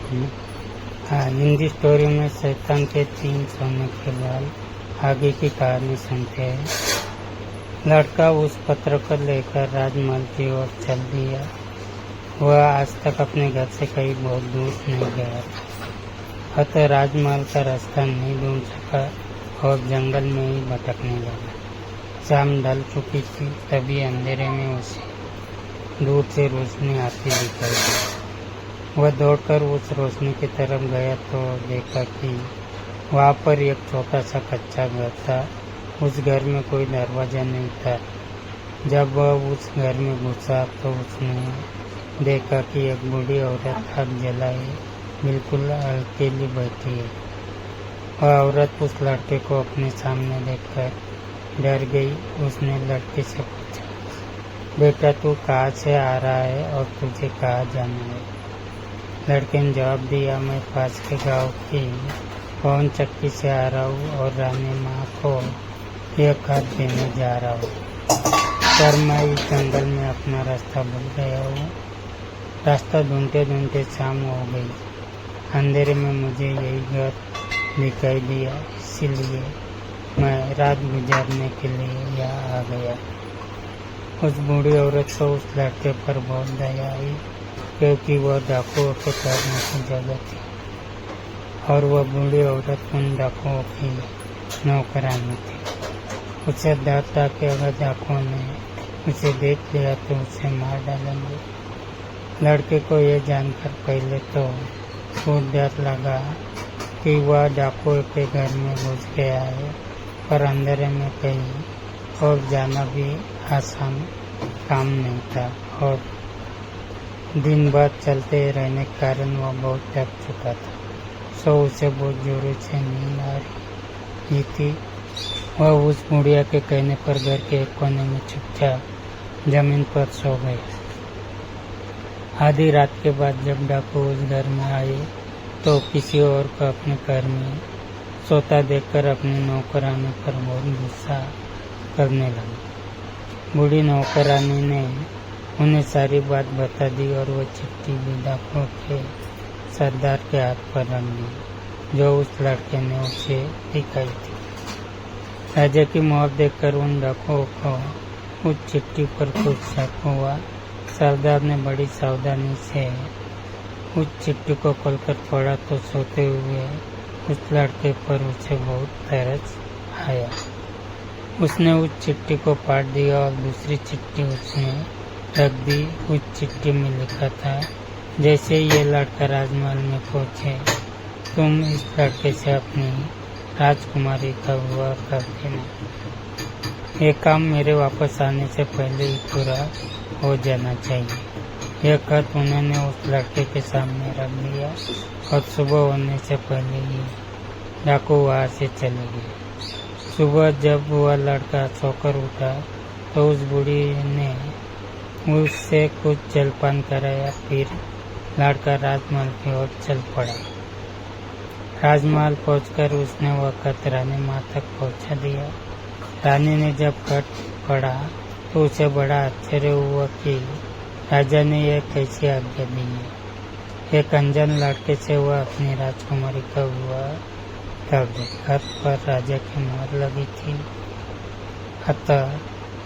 Hindi story में शैतान के 3 सोने के बाल। आगे की कहानी सुनते हैं। लड़का उस पत्र को लेकर राजमहल की ओर चल दिया। वह आज तक अपने घर से कहीं बहुत दूर नहीं गया था, अतः राजमहल का रास्ता नहीं ढूंढ सका और जंगल में ही भटकने लगा। शाम ढल चुकी थी, तभी अंधेरे में उसे दूर से रोशनी आती दिखाई दी। वह दौड़कर उस रोशनी की तरफ गया तो देखा कि वहाँ पर एक छोटा सा कच्चा घर था। उस घर में कोई दरवाजा नहीं था। जब वह उस घर में घुसा तो उसने देखा कि एक बूढ़ी औरत आग जलाए बिल्कुल अकेली बैठी है। वह औरत उस लड़के को अपने सामने देखकर डर गई। उसने लड़के से पूछा, बेटा तू कहाँ से आ रहा है और तुझे कहाँ जाना है? लड़के ने जवाब दिया, मैं पास के गांव की पवन चक्की से आ रहा हूँ और रानी माँ को यह खाद देने जा रहा हूँ, पर मैं इस जंगल में अपना रास्ता भूल गया हूँ। रास्ता ढूंढते ढूंढते शाम हो गई। अंधेरे में मुझे यही घर दिखाई दिया, इसीलिए मैं रात गुजारने के लिए यहाँ आ गया। उस बूढ़ी औरत को उस लड़के पर बहुत दया आई, क्योंकि वह डाकुओं के ठहरने की जगह थी और वह बूढ़ी औरत उन डाकुओं की नौकरानी थी। उसे डर था कि अगर डाकुओं ने उसे देख लिया तो उसे मार डालेंगे। लड़के को यह जानकर पहले तो बहुत डर लगा कि वह डाकुओं के घर में घुस गया है, पर अंधेरे में कहीं और जाना भी आसान काम नहीं था और दिन भर चलते रहने के कारण वह बहुत थक चुका था। सो उसे बहुत जोरों से नींद आ रही थी। वह उस बुढ़िया के कहने पर घर के एक कोने में चुपचाप जमीन पर सो गए। आधी रात के बाद जब डाकू उस घर में आए तो किसी और को अपने घर में सोता देखकर अपनी नौकरानी पर बहुत गुस्सा करने लगी। बूढ़ी नौकरानी ने उन्हें सारी बात बता दी और वो चिट्ठी भी डाकुओं के सरदार के हाथ पर रख दी, जो उस लड़के ने उसे दिखाई थी। राजा की मोहर देखकर उन डाकुओं को उस चिट्ठी पर कुछ शक हुआ। सरदार ने बड़ी सावधानी से उस चिट्ठी को खोलकर पढ़ा तो सोते हुए उस लड़के पर उसे बहुत तरस आया। उसने उस चिट्ठी को पढ़ दिया और दूसरी चिट्ठी उसने रख दी। उस चिट्ठी में लिखा था, जैसे ये लड़का राजमहल में पहुँचे तुम इस लड़के से अपनी राजकुमारी का विवाह कर देना। ये काम मेरे वापस आने से पहले ही पूरा हो जाना चाहिए। यह खत उन्होंने उस लड़के के सामने रख दिया और सुबह होने से पहले ही डाकू वहाँ से चले गए। सुबह जब वह लड़का सोकर उठा तो उस बूढ़ी ने उससे कुछ जलपान कराया, फिर लड़का राजमहल की ओर चल पड़ा। राजमहल पहुंचकर उसने वह खत रानी माँ तक पहुंचा दिया। रानी ने जब खत पढ़ा तो उसे बड़ा आश्चर्य हुआ कि राजा ने यह कैसी आज्ञा दी है। एक अनजान लड़के से वह अपनी राजकुमारी का विवाह कर दे। खत पर राजा की मोहर लगी थी, अतः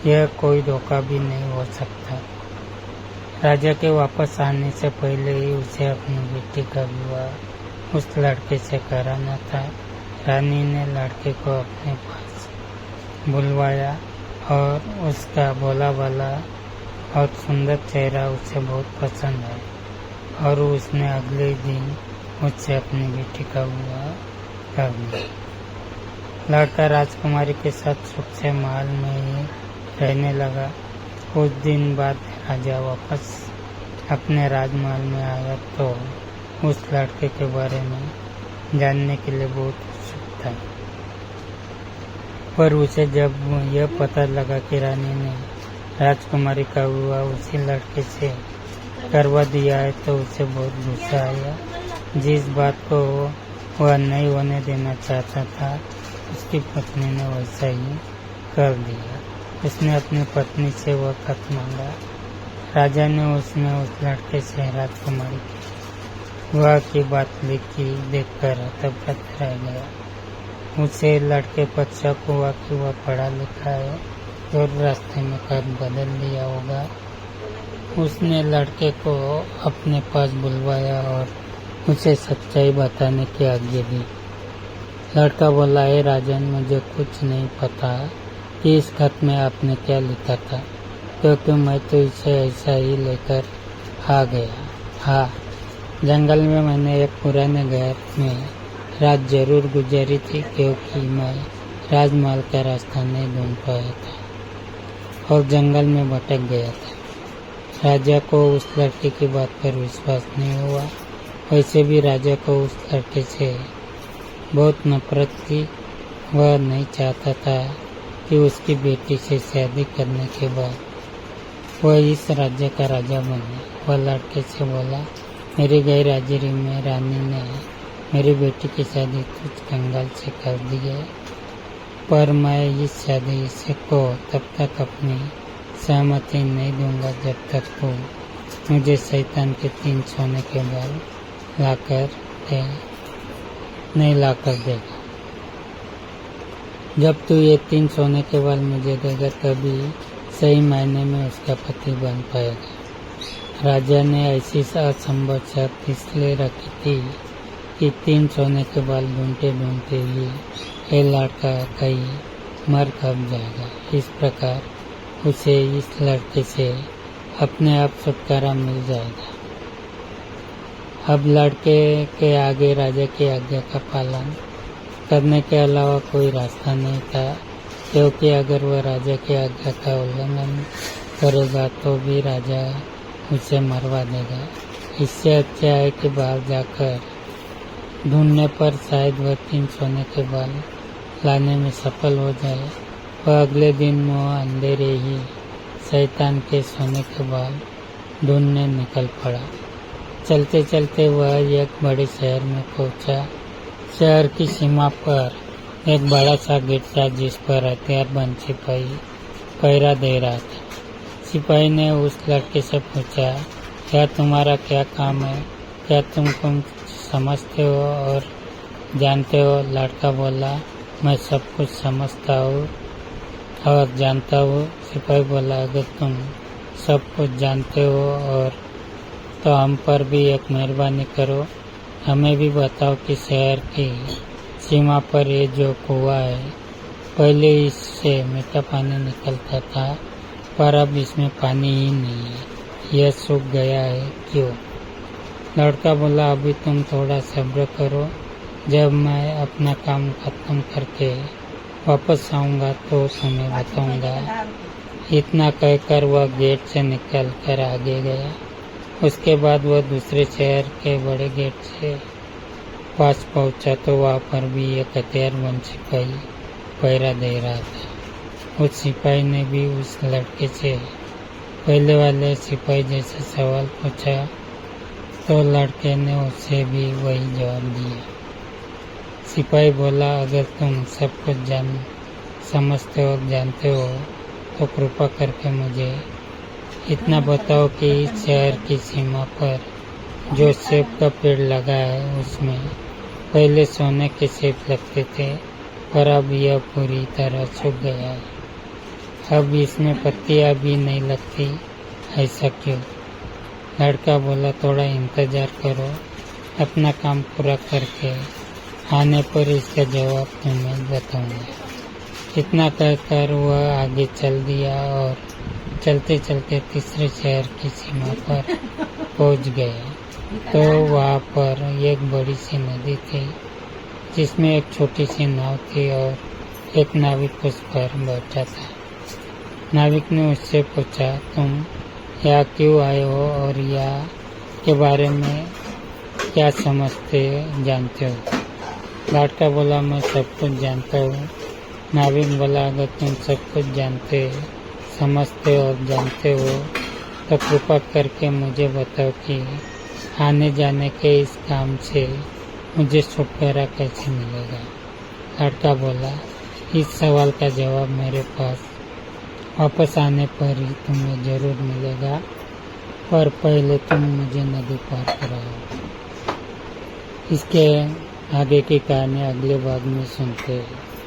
यह कोई धोखा भी नहीं हो सकता। राजा के वापस आने से पहले ही उसे अपनी बेटी का विवाह उस लड़के से कराना था। रानी ने लड़के को अपने पास बुलवाया और उसका भोला भाला और सुंदर चेहरा उसे बहुत पसंद आया और उसने अगले दिन उससे अपनी बेटी का विवाह कर दिया। लड़का राजकुमारी के साथ सुख से महल में ही रहने लगा। कुछ दिन बाद राजा वापस अपने राजमहल में आया तो उस लड़के के बारे में जानने के लिए बहुत उत्सुक था, पर उसे जब यह पता लगा कि रानी ने राजकुमारी का विवाह उसी लड़के से करवा दिया है तो उसे बहुत गुस्सा आया। जिस बात को वह नहीं होने देना चाहता था उसकी पत्नी ने वैसा ही कर दिया। उसने अपनी पत्नी से वह खत मांगा। राजा ने उसमें उस लड़के से राजकुमारी की वह की बात लिखी देखकर हतप्रभ रह गया। उसे लड़के पर शक हुआ कि वह पढ़ा लिखा है और रास्ते में कद बदल दिया होगा। उसने लड़के को अपने पास बुलवाया और उसे सच्चाई बताने की आज्ञा दी। लड़का बोला, ए राजन, मुझे कुछ नहीं पता कि इस खत में आपने क्या लिखा था, क्योंकि मैं तो इसे ऐसा ही लेकर आ गया। हाँ, जंगल में मैंने एक पुराने घर में रात जरूर गुजारी थी, क्योंकि मैं राजमहल का रास्ता नहीं ढूंढ पाया था और जंगल में भटक गया था। राजा को उस लड़के की बात पर विश्वास नहीं हुआ। वैसे भी राजा को उस लड़के से बहुत नफरत थी। वह नहीं चाहता था कि उसकी बेटी से शादी करने के बाद वह इस राज्य का राजा बने। वह लड़के से बोला, मेरी गैर हाजिरी में रानी ने मेरी बेटी की शादी तुझ कंगाल से कर दी है, पर मैं इस शादी से को तब तक अपनी सहमति नहीं दूंगा जब तक तू मुझे शैतान के 3 सोने के बाल नहीं लाकर देगा। जब तू ये 3 सोने के बाल मुझे देगा तभी सही मायने में उसका पति बन पाएगा। राजा ने ऐसी असंभव शर्त इसलिए रखी थी कि 3 सोने के बाल ढूंढते ढूंढते ही ये लड़का कहीं मर कब जाएगा। इस प्रकार उसे इस लड़के से अपने आप छुटकारा मिल जाएगा। अब लड़के के आगे राजा की आज्ञा का पालन करने के अलावा कोई रास्ता नहीं था, क्योंकि अगर वह राजा की आज्ञा का उल्लंघन करेगा तो भी राजा उसे मरवा देगा। इससे अच्छा है कि बाहर जाकर ढूंढने पर शायद वह 3 सोने के बाल लाने में सफल हो जाए। वह अगले दिन वह अंधेरे ही शैतान के सोने के बाल ढूंढने निकल पड़ा। चलते चलते वह एक बड़े शहर में पहुंचा। शहर की सीमा पर एक बड़ा सा गेट था, जिस पर हथियारबंद सिपाही पहरा दे रहा था। सिपाही ने उस लड़के से पूछा, क्या तुम्हारा क्या काम है? क्या तुम समझते हो और जानते हो? लड़का बोला, मैं सब कुछ समझता हूँ और जानता हूँ। सिपाही बोला, अगर तुम सब कुछ जानते हो और तो हम पर भी एक मेहरबानी करो, हमें भी बताओ कि शहर की सीमा पर ये जो कुआं है, पहले इससे मीठा पानी निकलता था, पर अब इसमें पानी ही नहीं है, यह सूख गया है, क्यों? लड़का बोला, अभी तुम थोड़ा सब्र करो, जब मैं अपना काम खत्म करके वापस आऊँगा तो तुम्हें बताऊँगा। इतना कहकर वह गेट से निकल कर आगे गया। उसके बाद वह दूसरे शहर के बड़े गेट से पास पहुंचा तो वहाँ पर भी एक हथियारबंद सिपाही पहरा दे रहा था। उस सिपाही ने भी उस लड़के से पहले वाले सिपाही जैसा सवाल पूछा तो लड़के ने उसे भी वही जवाब दिया। सिपाही बोला, अगर तुम सब कुछ समझते हो जानते हो तो कृपा करके मुझे इतना बताओ कि इस शहर की सीमा पर जो सेब का पेड़ लगा है उसमें पहले सोने के सेब लगते थे, पर अब यह पूरी तरह सूख गया है। अब इसमें पत्तियां भी नहीं लगती, ऐसा क्यों? लड़का बोला, थोड़ा इंतजार करो, अपना काम पूरा करके आने पर इसका जवाब तुम्हें बताऊंगा। इतना कहकर वह आगे चल दिया और चलते चलते तीसरे शहर की सीमा पर पहुंच गया तो वहाँ पर एक बड़ी सी नदी थी, जिसमें एक छोटी सी नाव थी और एक नाविक उस पर बैठा था। नाविक ने उससे पूछा, तुम यहाँ क्यों आए हो और यहाँ के बारे में क्या जानते हो? लड़का बोला, मैं सब कुछ जानता हूँ। नाविक बोला, अगर तुम सब कुछ जानते, समझते और जानते हो तो कृपा करके मुझे बताओ कि आने जाने के इस काम से मुझे छुटकारा कैसे मिलेगा? लड़का बोला, इस सवाल का जवाब मेरे पास वापस आने पर ही तुम्हें जरूर मिलेगा, पर पहले तुम मुझे नदी पार कराओ। इसके आगे की कहानी अगले भाग में सुनते हैं।